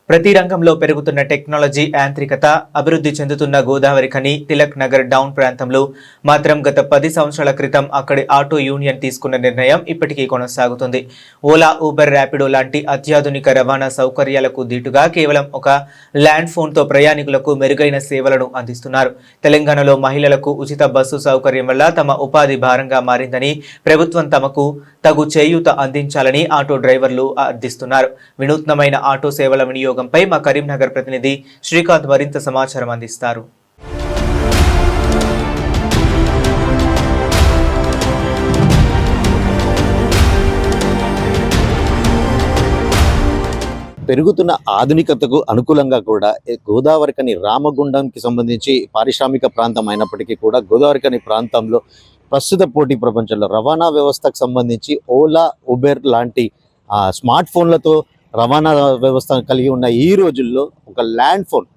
ప్రతి రంగంలో పెరుగుతున్న టెక్నాలజీ యాంత్రికత అభివృద్ధి చెందుతున్న గోదావరి ఖని తిలక్ నగర్ డౌన్ ప్రాంతంలో మాత్రం గత 10 సంవత్సరాల క్రితం అక్కడి ఆటో యూనియన్ తీసుకున్న నిర్ణయం ఇప్పటికీ కొనసాగుతుంది. ఓలా, ఊబర్, ర్యాపిడో లాంటి అత్యాధునిక రవాణా సౌకర్యాలకు దీటుగా కేవలం ఒక ల్యాండ్ ఫోన్తో ప్రయాణికులకు మెరుగైన సేవలను అందిస్తున్నారు. తెలంగాణలో మహిళలకు ఉచిత బస్సు సౌకర్యం వల్ల తమ ఉపాధి భారంగా మారిందని, ప్రభుత్వం తమకు తగు చేయూత అందించాలని ఆటో డ్రైవర్లు అర్థిస్తున్నారు. వినూత్నమైన ఆటో సేవల వినియోగంపై మా కరీంనగర్ ప్రతినిధి శ్రీకాంత్ మరింత సమాచారం అందిస్తారు. పెరుగుతున్న ఆధునికతకు అనుకూలంగా కూడా గోదావరి ఖని రామగుండంకి సంబంధించి పారిశ్రామిక ప్రాంతం అయినప్పటికీ కూడా గోదావరి ఖని ప్రాంతంలో ప్రస్తుత పోటీ ప్రపంచంలో రవాణా వ్యవస్థకు సంబంధించి ఓలా, ఉబెర్ లాంటి స్మార్ట్ ఫోన్లతో రవాణా వ్యవస్థ కలిగి ఉన్న ఈ రోజుల్లో ఒక ల్యాండ్ ఫోన్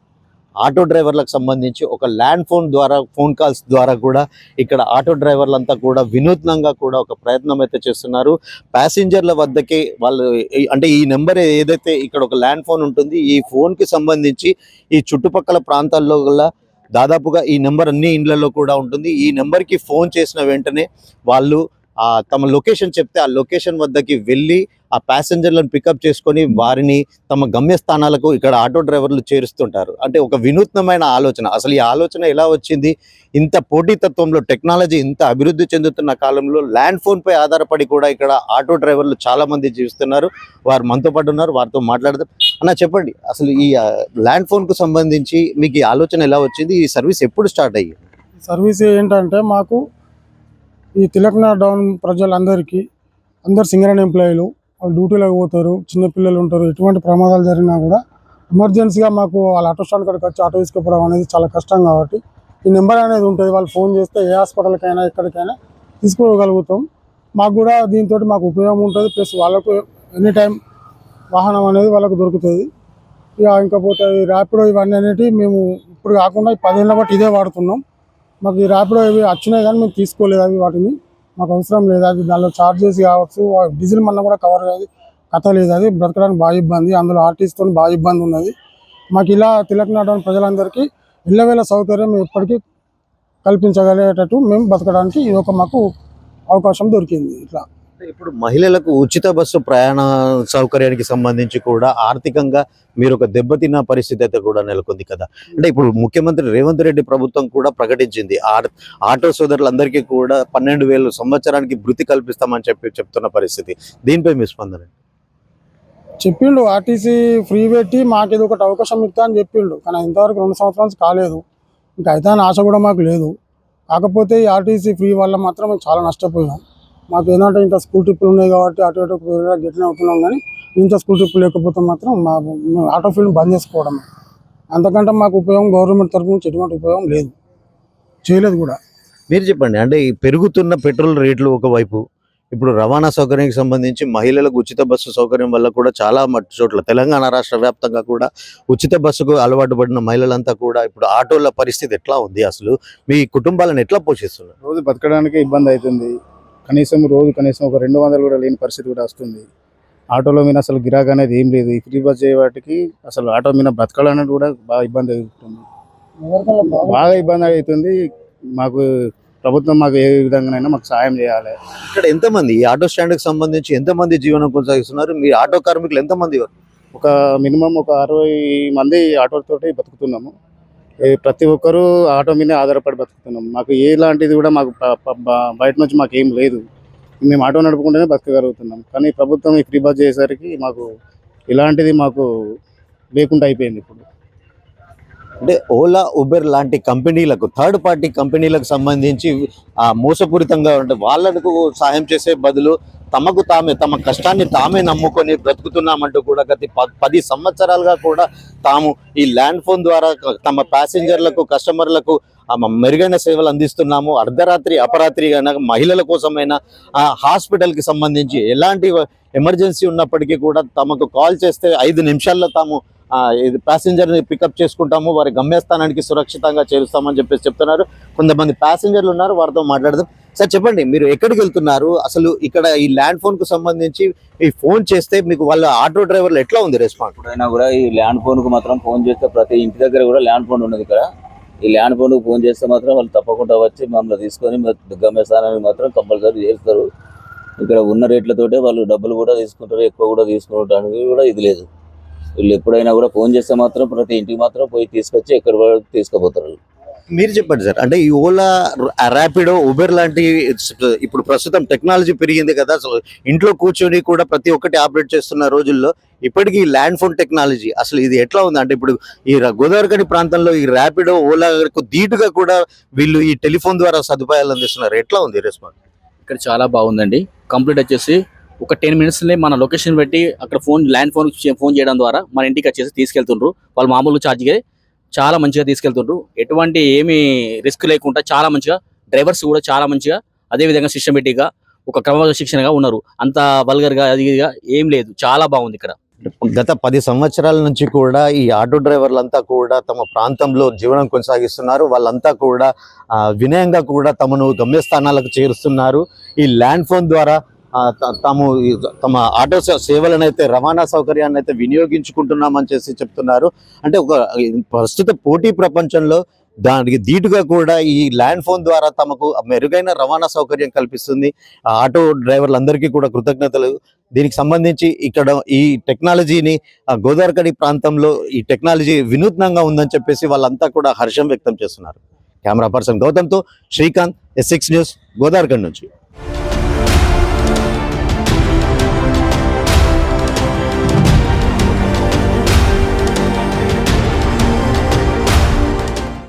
ఆటో డ్రైవర్లకు సంబంధించి ఒక ల్యాండ్ ఫోన్ ద్వారా ఫోన్ కాల్స్ ద్వారా కూడా ఇక్కడ ఆటో డ్రైవర్లంతా కూడా వినూత్నంగా కూడా ఒక ప్రయత్నం అయితే చేస్తున్నారు. ప్యాసింజర్ల వద్దకే వాళ్ళు అంటే ఈ నెంబర్ ఏదైతే ఇక్కడ ఒక ల్యాండ్ ఫోన్ ఉంటుంది, ఈ ఫోన్కి సంబంధించి ఈ చుట్టుపక్కల ప్రాంతాల్లో గల దాదాపుగా ఈ నెంబర్ అన్ని ఇండ్లలో కూడా ఉంటుంది. ఈ నెంబర్కి ఫోన్ చేసిన వెంటనే వాళ్ళు తమ లొకేషన్ చెప్తే ఆ లొకేషన్ వద్దకి వెళ్ళి ఆ ప్యాసింజర్లను పికప్ చేసుకొని వారిని తమ గమ్యస్థానాలకు ఇక్కడ ఆటో డ్రైవర్లు చేరుస్తుంటారు. అంటే ఒక వినూత్నమైన ఆలోచన. అసలు ఈ ఆలోచన ఎలా వచ్చింది? ఇంత పోటీతత్వంలో టెక్నాలజీ ఇంత అభివృద్ధి చెందుతున్న కాలంలో ల్యాండ్ ఫోన్పై ఆధారపడి కూడా ఇక్కడ ఆటో డ్రైవర్లు చాలామంది జీవిస్తున్నారు. వారు మనతో పాటు ఉన్నారు, వారితో మాట్లాడదాం. అన్న చెప్పండి, అసలు ఈ ల్యాండ్ ఫోన్కు సంబంధించి మీకు ఈ ఆలోచన ఎలా వచ్చింది? ఈ సర్వీస్ ఎప్పుడు స్టార్ట్ అయ్యింది? సర్వీస్ ఏంటంటే మాకు ఈ తిలక్ నగర్ డౌన్ ప్రజలందరికీ అందరు సింగరేణి ఎంప్లాయీలు వాళ్ళు డ్యూటీలోకి పోతారు, చిన్నపిల్లలు ఉంటారు. ఎటువంటి ప్రమాదాలు జరిగినా కూడా ఎమర్జెన్సీగా మాకు వాళ్ళ ఆటో స్టాండ్ కాడికి వచ్చి ఆటో తీసుకుపోవడం అనేది చాలా కష్టం. కాబట్టి ఈ నెంబర్ అనేది ఉంటుంది, వాళ్ళు ఫోన్ చేస్తే ఏ హాస్పిటల్కైనా ఎక్కడికైనా తీసుకోగలుగుతాం. మాకు కూడా దీంతో మాకు ఉపయోగం ఉంటుంది, ప్లస్ వాళ్ళకు ఎనీ టైం వాహనం అనేది వాళ్ళకు దొరుకుతుంది. ఇక ఇంకపోతే ర్యాపిడో ఇవన్నీ అనేవి మేము ఇప్పుడు కాకుండా 10 ఏళ్ళ బట్టి ఇదే వాడుతున్నాం. మాకు ఈ ర్యాపిడో ఇవి వచ్చినాయి కానీ మేము తీసుకోలేదు, అవి వాటిని మాకు అవసరం లేదు. అది దానిలో ఛార్జెస్ కావచ్చు, డీజిల్ మన్నా కూడా కవర్ కాదు, కథ లేదు. అది బ్రతకడానికి బాగా ఇబ్బంది, అందులో ఆర్టీస్తో బాగా ఇబ్బంది ఉన్నది. మాకు ఇలా తిలక్ నగర్ ప్రజలందరికీ ఇళ్ళవేళ సౌకర్యం ఎప్పటికీ కల్పించగలిగేటట్టు మేము బతకడానికి ఇది ఒక మాకు అవకాశం దొరికింది. ఇట్లా ఇప్పుడు మహిళలకు ఉచిత బస్సు ప్రయాణ సౌకర్యానికి సంబంధించి కూడా ఆర్థికంగా మీరు ఒక దెబ్బతిన్న పరిస్థితి అయితే కూడా నెలకొంది కదా. అంటే ఇప్పుడు ముఖ్యమంత్రి రేవంత్ రెడ్డి ప్రభుత్వం కూడా ప్రకటించింది ఆటో సోదరులందరికీ కూడా 12,000 సంవత్సరానికి భృతి కల్పిస్తామని చెప్తున్న పరిస్థితి. దీనిపై మీ స్పందన? చెప్పిండు ఆర్టీసీ ఫ్రీ పెట్టి మాకు ఇది ఒకటి అవకాశం ఇస్తా అని చెప్పిండు, కానీ ఇంతవరకు 2 సంవత్సరాలు కాలేదు. ఇంకా అయితే అని ఆశ కూడా మాకు లేదు. కాకపోతే ఈ ఆర్టీసీ ఫ్రీ వల్ల మాత్రం మేము చాలా నష్టపోయాం. మాకు ఏంటంటే ఇంత స్కూల్ ట్రిప్పులు ఉన్నాయి కాబట్టి అటు ఇటు గట్టినే అవుతున్నాం, కానీ ఇంత స్కూల్ ట్రిప్పులు లేకపోతే మాత్రం మా ఆటో ఫీల్డ్ బంద్ చేసుకోవడం. అంతకంటే మాకు ఉపయోగం గవర్నమెంట్ తరఫు నుంచి ఎటువంటి ఉపయోగం లేదు, చేయలేదు కూడా. మీరు చెప్పండి, అంటే ఈ పెరుగుతున్న పెట్రోల్ రేట్లు ఒకవైపు, ఇప్పుడు రవాణా సౌకర్యానికి సంబంధించి మహిళలకు ఉచిత బస్సు సౌకర్యం వల్ల కూడా చాలా చోట్ల తెలంగాణ రాష్ట్ర వ్యాప్తంగా కూడా ఉచిత బస్సుకు అలవాటు పడిన మహిళలంతా కూడా ఇప్పుడు ఆటోల పరిస్థితి ఎట్లా ఉంది? అసలు మీ కుటుంబాలను ఎట్లా పోషిస్తున్నారు? రోజు బతకడానికి ఇబ్బంది అవుతుంది. కనీసం ఒక 200 కూడా లేని పరిస్థితి కూడా వస్తుంది. ఆటోలో మీద అసలు గిరాకీ అనేది ఏం లేదు. ఈ ఫ్రీ బస్ చేయవాటికి అసలు ఆటో మీద బతకాలనేది కూడా బాగా ఇబ్బంది అవుతుంది, బాగా ఇబ్బంది అవుతుంది. మాకు ప్రభుత్వం మాకు ఏ విధంగానైనా మాకు సాయం చేయాలి. ఇక్కడ ఎంతమంది ఈ ఆటో స్టాండ్కి సంబంధించి ఎంతమంది జీవనం కొనసాగిస్తున్నారు? మీ ఆటో కార్మికులు ఎంతమంది? ఒక మినిమం ఒక 60 మంది ఆటోతోటి బతుకుతున్నాము. ప్రతి ఒక్కరూ ఆటో మీదే ఆధారపడి బతుకుతున్నాం. మాకు ఎలాంటిది కూడా మాకు బయట నుంచి మాకు ఏం లేదు. మేము ఆటో నడుపుకుంటేనే బతకగలుగుతున్నాం. కానీ ప్రభుత్వం ఈ ఫ్రీ బస్ చేసేసరికి మాకు ఇలాంటిది మాకు లేకుండా అయిపోయింది. ఇప్పుడు అంటే ఓలా, ఉబెర్ లాంటి కంపెనీలకు, థర్డ్ పార్టీ కంపెనీలకు సంబంధించి మోసపూరితంగా ఉంటే వాళ్ళకు సహాయం చేసే బదులు తమకు తామే తమ కష్టాన్ని తామే నమ్ముకొని బ్రతుకుతున్నామంటూ కూడా గత 10 సంవత్సరాలుగా కూడా తాము ఈ ల్యాండ్ ఫోన్ ద్వారా తమ ప్యాసింజర్లకు, కస్టమర్లకు మెరుగైన సేవలు అందిస్తున్నాము. అర్ధరాత్రి అపరాత్రి అయినా మహిళల కోసమైనా హాస్పిటల్కి సంబంధించి ఎలాంటి ఎమర్జెన్సీ ఉన్నప్పటికీ కూడా తమకు కాల్ చేస్తే 5 నిమిషాల్లో తాము ప్యాసింజర్ని పికప్ చేసుకుంటాము, వారి గమ్యస్థానానికి సురక్షితంగా చేరుస్తామని చెప్తున్నారు. కొంతమంది ప్యాసింజర్లు ఉన్నారు, వారితో మాట్లాడదాం. సార్ చెప్పండి, మీరు ఎక్కడికి వెళ్తున్నారు? అసలు ఇక్కడ ఈ ల్యాండ్ ఫోన్ కు సంబంధించి ఈ ఫోన్ చేస్తే మీకు వాళ్ళ ఆటో డ్రైవర్లు ఎట్లా ఉంది రెస్పాన్స్? ఎప్పుడైనా కూడా ఈ ల్యాండ్ ఫోన్ కు మాత్రం ఫోన్ చేస్తే ప్రతి ఇంటి దగ్గర కూడా ల్యాండ్ ఫోన్ ఉన్నది ఇక్కడ. ఈ ల్యాండ్ ఫోన్ కు ఫోన్ చేస్తే మాత్రం వాళ్ళు తప్పకుండా వచ్చి మమ్మల్ని తీసుకొని గమ్యస్థానానికి మాత్రం కంపల్సరీ చేస్తారు. ఇక్కడ ఉన్న రేట్లతోటే వాళ్ళు డబ్బులు కూడా తీసుకుంటారు, ఎక్కువ కూడా తీసుకుంటానికి కూడా ఇది లేదు. వీళ్ళు ఎప్పుడైనా కూడా ఫోన్ చేస్తే మాత్రం ప్రతి ఇంటికి మాత్రం పోయి తీసుకొచ్చి ఎక్కడ తీసుకుపోతారు. మీరు చెప్పండి సార్, అంటే ఈ ఓలా, ర్యాపిడో, ఉబెర్ లాంటి ఇప్పుడు ప్రస్తుతం టెక్నాలజీ పెరిగింది కదా, సో ఇంట్లో కూర్చొని కూడా ప్రతి ఒక్కటి ఆపరేట్ చేస్తున్న రోజుల్లో ఇప్పటికీ ల్యాండ్ ఫోన్ టెక్నాలజీ అసలు ఇది ఎట్లా ఉంది? అంటే ఇప్పుడు ఈ గోదావరిఖని ప్రాంతంలో ఈ ర్యాపిడో, ఓలాకు ధీటుగా కూడా వీళ్ళు ఈ టెలిఫోన్ ద్వారా సదుపాయాలు అందిస్తున్నారు. ఎట్లా ఉంది రెస్పాన్స్? ఇక్కడ చాలా బాగుందండి. కంప్లీట్ వచ్చేసి ఒక 10 minutesలో మన లొకేషన్ పెట్టి అక్కడ ల్యాండ్ ఫోన్ చేయడం ద్వారా మన ఇంటికి వచ్చేసి తీసుకెళ్తుండ్రు. వాళ్ళు మామూలు ఛార్జ్గా చాలా మంచిగా తీసుకెళ్తుండ్రు. ఎటువంటి ఏమీ రిస్క్ లేకుండా చాలా మంచిగా, డ్రైవర్స్ కూడా చాలా మంచిగా, అదేవిధంగా సిస్టమేటిక్గా ఒక క్రమశిక్షణగా ఉన్నారు. అంత వల్గర్గా అది ఇదిగా ఏం లేదు, చాలా బాగుంది ఇక్కడ. గత 10 సంవత్సరాల నుంచి కూడా ఈ ఆటో డ్రైవర్లంతా కూడా తమ ప్రాంతంలో జీవనం కొనసాగిస్తున్నారు. వాళ్ళంతా కూడా వినయంగా కూడా తమను గమ్యస్థానాలకు చేరుస్తున్నారు. ఈ ల్యాండ్ ఫోన్ ద్వారా తమ ఆటో సేవలను అయితే, రవాణా సౌకర్యాన్ని అయితే వినియోగించుకుంటున్నామని చెప్తున్నారు. అంటే ఒక ప్రస్తుత పోటీ ప్రపంచంలో దానికి ధీటుగా కూడా ఈ ల్యాండ్ ఫోన్ ద్వారా తమకు మెరుగైన రవాణా సౌకర్యం కల్పిస్తుంది. ఆటో డ్రైవర్లందరికీ కూడా కృతజ్ఞతలు. దీనికి సంబంధించి ఇక్కడ ఈ టెక్నాలజీని గోదావరిఖని ప్రాంతంలో ఈ టెక్నాలజీ వినూత్నంగా ఉందని చెప్పేసి వాళ్ళంతా కూడా హర్షం వ్యక్తం చేస్తున్నారు. కెమెరా పర్సన్ గౌతమ్తో శ్రీకాంత్, S6 న్యూస్, గోదావరిఖని నుంచి.